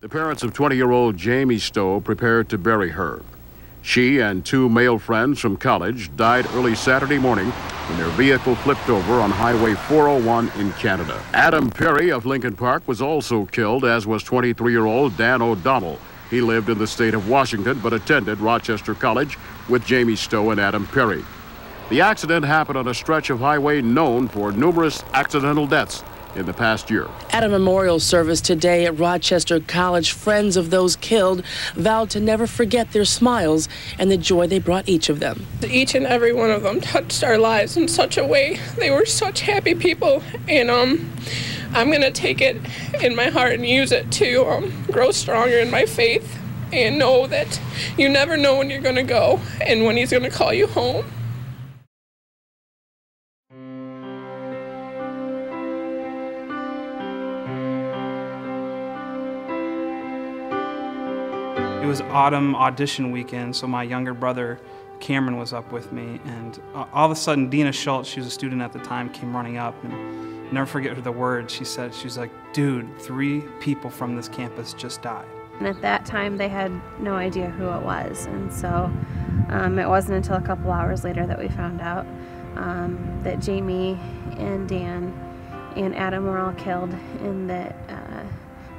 The parents of 20-year-old Jamie Stowe prepared to bury her. She and two male friends from college died early Saturday morning when their vehicle flipped over on Highway 401 in Canada. Adam Perry of Lincoln Park was also killed, as was 23-year-old Dan O'Donnell. He lived in the state of Washington but attended Rochester College with Jamie Stowe and Adam Perry. The accident happened on a stretch of highway known for numerous accidental deaths in the past year. At a memorial service today at Rochester College, friends of those killed vowed to never forget their smiles and the joy they brought each of them. Each and every one of them touched our lives in such a way. They were such happy people, and I'm going to take it in my heart and use it to grow stronger in my faith and know that you never know when you're going to go and when he's going to call you home. It was autumn audition weekend, so my younger brother Cameron was up with me, and all of a sudden Dina Schultz, she was a student at the time, came running up, and I'll never forget the words she said. She was like, "Dude, 3 people from this campus just died." And at that time they had no idea who it was, and so it wasn't until a couple hours later that we found out that Jamie and Dan and Adam were all killed, and that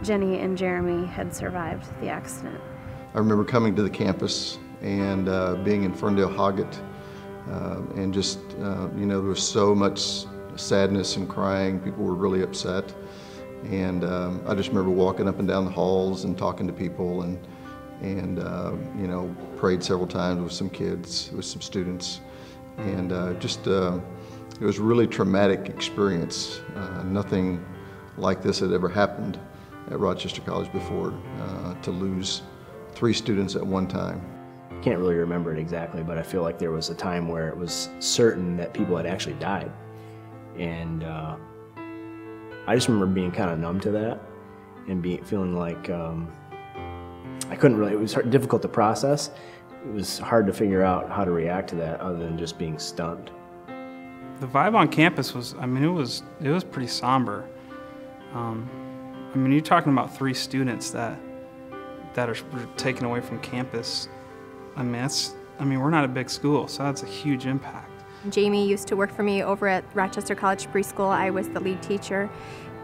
Jenny and Jeremy had survived the accident. I remember coming to the campus and being in Ferndale-Hoggett, and just, you know, there was so much sadness and crying. People were really upset. And I just remember walking up and down the halls and talking to people, and you know, prayed several times with some kids, with some students. And it was a really traumatic experience. Nothing like this had ever happened at Rochester College before, to lose 3 students at one time. I can't really remember it exactly, but I feel like there was a time where it was certain that people had actually died. And I just remember being kind of numb to that and feeling like I couldn't really, it was difficult to process. It was hard to figure out how to react to that other than just being stunned. The vibe on campus was, I mean, it was pretty somber. I mean, you're talking about 3 students that are taken away from campus. I mean, we're not a big school, so that's a huge impact. Jamie used to work for me over at Rochester College Preschool. I was the lead teacher,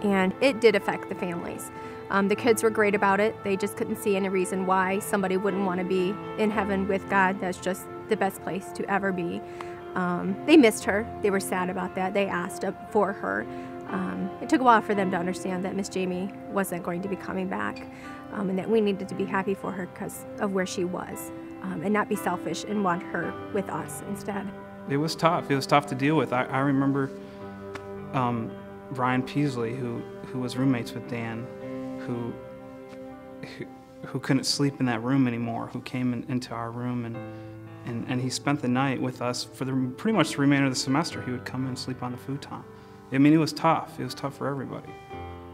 and it did affect the families. The kids were great about it. They just couldn't see any reason why somebody wouldn't want to be in heaven with God. That's just the best place to ever be. They missed her. They were sad about that. They asked for her. It took a while for them to understand that Miss Jamie wasn't going to be coming back, and that we needed to be happy for her because of where she was, and not be selfish and want her with us instead. It was tough. It was tough to deal with. I remember Ryan Peasley, who was roommates with Dan, who couldn't sleep in that room anymore, who came into our room, and he spent the night with us for pretty much the remainder of the semester. He would come and sleep on the futon. I mean, it was tough. It was tough for everybody.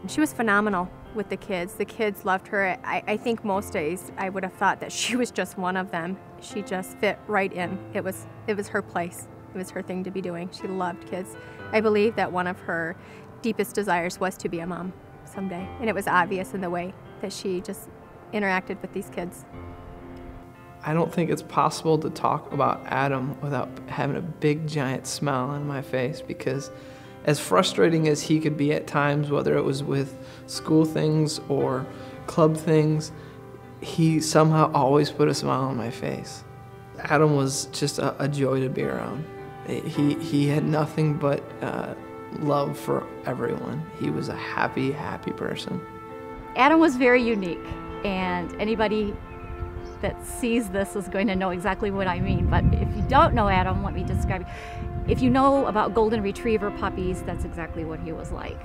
She was phenomenal with the kids. The kids loved her. I think most days I would have thought that she was just one of them. She just fit right in. It was her place. It was her thing to be doing. She loved kids. I believe that one of her deepest desires was to be a mom someday, and it was obvious in the way that she just interacted with these kids. I don't think it's possible to talk about Adam without having a big giant smile on my face, because as frustrating as he could be at times, whether it was with school things or club things, he somehow always put a smile on my face. Adam was just a joy to be around. He had nothing but love for everyone. He was a happy, happy person. Adam was very unique, and anybody that sees this is going to know exactly what I mean. But if you don't know Adam, let me describe it. If you know about golden retriever puppies, that's exactly what he was like.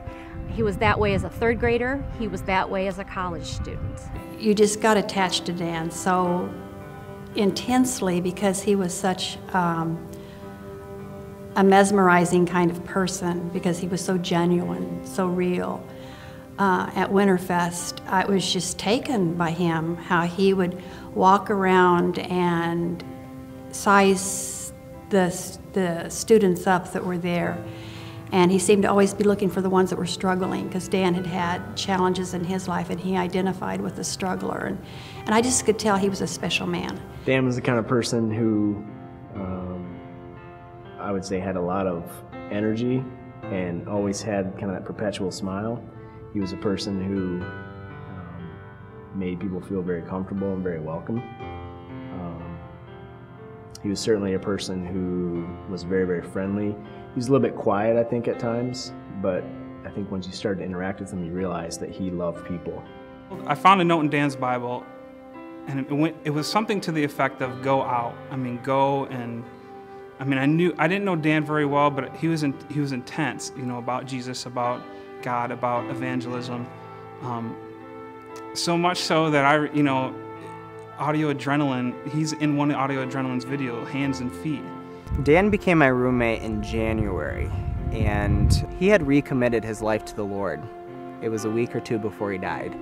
He was that way as a 3rd grader. He was that way as a college student. You just got attached to Dan so intensely because he was such a mesmerizing kind of person, because he was so genuine, so real. At Winterfest, I was just taken by him, how he would walk around and size the students up that were there, And he seemed to always be looking for the ones that were struggling, because Dan had had challenges in his life and he identified with the struggler. And I just could tell he was a special man. Dan was the kind of person who I would say had a lot of energy and always had kind of that perpetual smile. He was a person who made people feel very comfortable and very welcome. He was certainly a person who was very, very friendly. He was a little bit quiet, I think, at times, but I think once you started to interact with him, you realized that he loved people. I found a note in Dan's Bible, and it was something to the effect of go out. I mean, go and, I didn't know Dan very well, but he was intense, you know, about Jesus, about God, about evangelism. So much so that Audio Adrenaline, he's in one of Audio Adrenaline's video, Hands and Feet. Dan became my roommate in January, and he had recommitted his life to the Lord. It was a week or two before he died.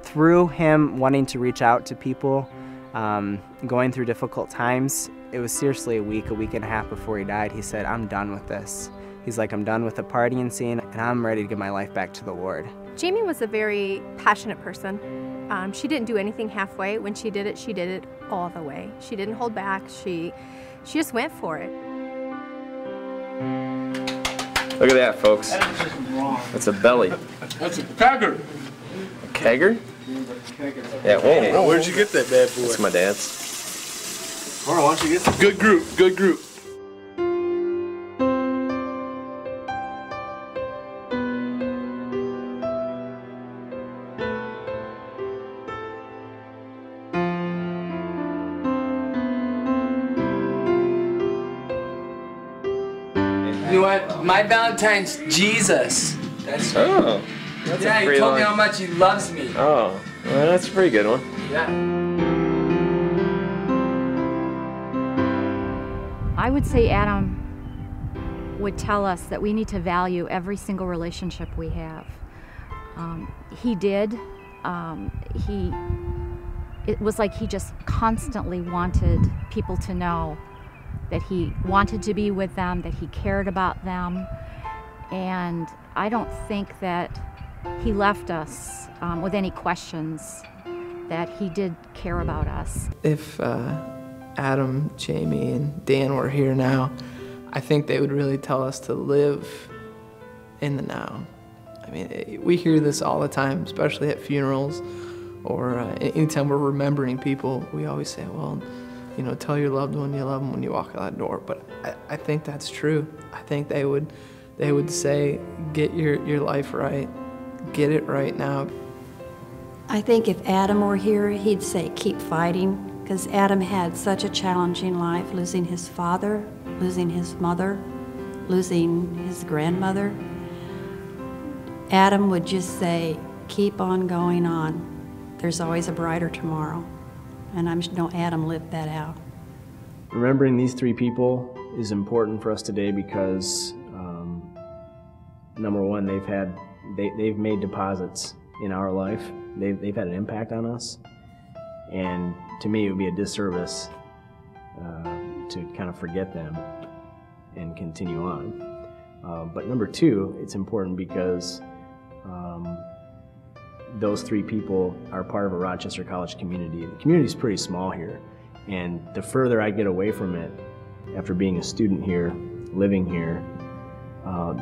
Through him wanting to reach out to people, going through difficult times, it was seriously a week and a half before he died. He said, "I'm done with this." He's like, "I'm done with the partying scene, and I'm ready to give my life back to the Lord." Jamie was a very passionate person. She didn't do anything halfway. When she did it all the way. She didn't hold back. She just went for it. Look at that, folks. That's a belly. That's a kegger. A kegger? Yeah, whoa. Where'd you get that bad boy? That's my dad's. Why don't you get that? Good group, good group. You know what? My Valentine's Jesus. That's Oh. That's yeah, a he pretty told me long... how much he loves me. Oh, well, that's a pretty good one. Yeah. I would say Adam would tell us that we need to value every single relationship we have. He did. It was like he just constantly wanted people to know that he wanted to be with them, that he cared about them. And I don't think that he left us with any questions, that he did care about us. If Adam, Jamie, and Dan were here now, I think they would really tell us to live in the now. I mean, we hear this all the time, especially at funerals or anytime we're remembering people. We always say, well, you know, tell your loved one you love them when you walk out that door. But I think that's true. I think they would say, get your life right. Get it right now. I think if Adam were here, he'd say keep fighting, because Adam had such a challenging life, losing his father, losing his mother, losing his grandmother. Adam would just say, keep on going on. There's always a brighter tomorrow. And I know Adam lived that out. Remembering these three people is important for us today because, number one, they've made deposits in our life. They've had an impact on us. And to me, it would be a disservice to kind of forget them and continue on. But number two, it's important because those three people are part of a Rochester College community. The community's pretty small here, and the further I get away from it after being a student here, living here,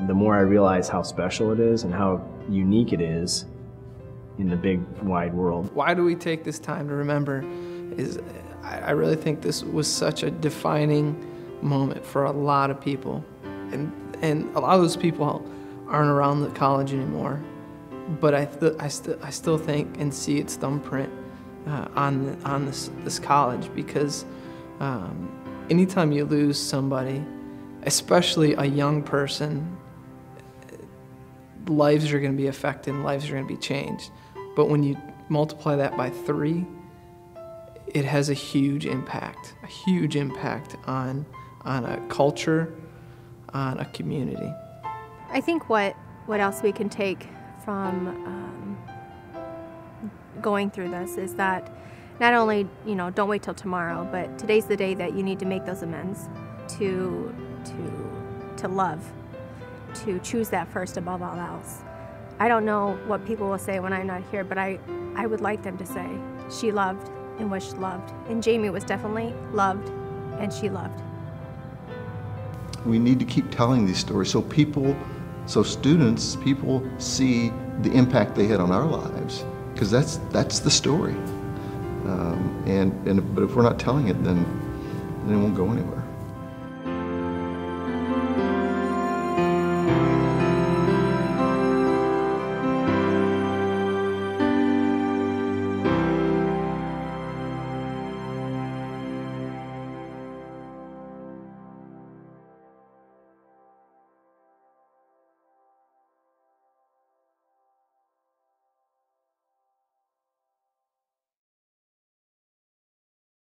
the more I realize how special it is and how unique it is in the big, wide world. Why do we take this time to remember? I really think this was such a defining moment for a lot of people, and a lot of those people aren't around the college anymore. But I still think and see its thumbprint on this college, because anytime you lose somebody, especially a young person, lives are going to be affected, lives are going to be changed. But when you multiply that by 3, it has a huge impact on a culture, on a community. I think what else we can take from going through this is that not only, you know, don't wait till tomorrow, but today's the day that you need to make those amends, to love, to choose that first above all else. I don't know what people will say when I'm not here, but I would like them to say she loved and was loved. And Jamie was definitely loved and she loved. We need to keep telling these stories so people, students, people see the impact they had on our lives, because that's the story. But if we're not telling it, then it won't go anywhere.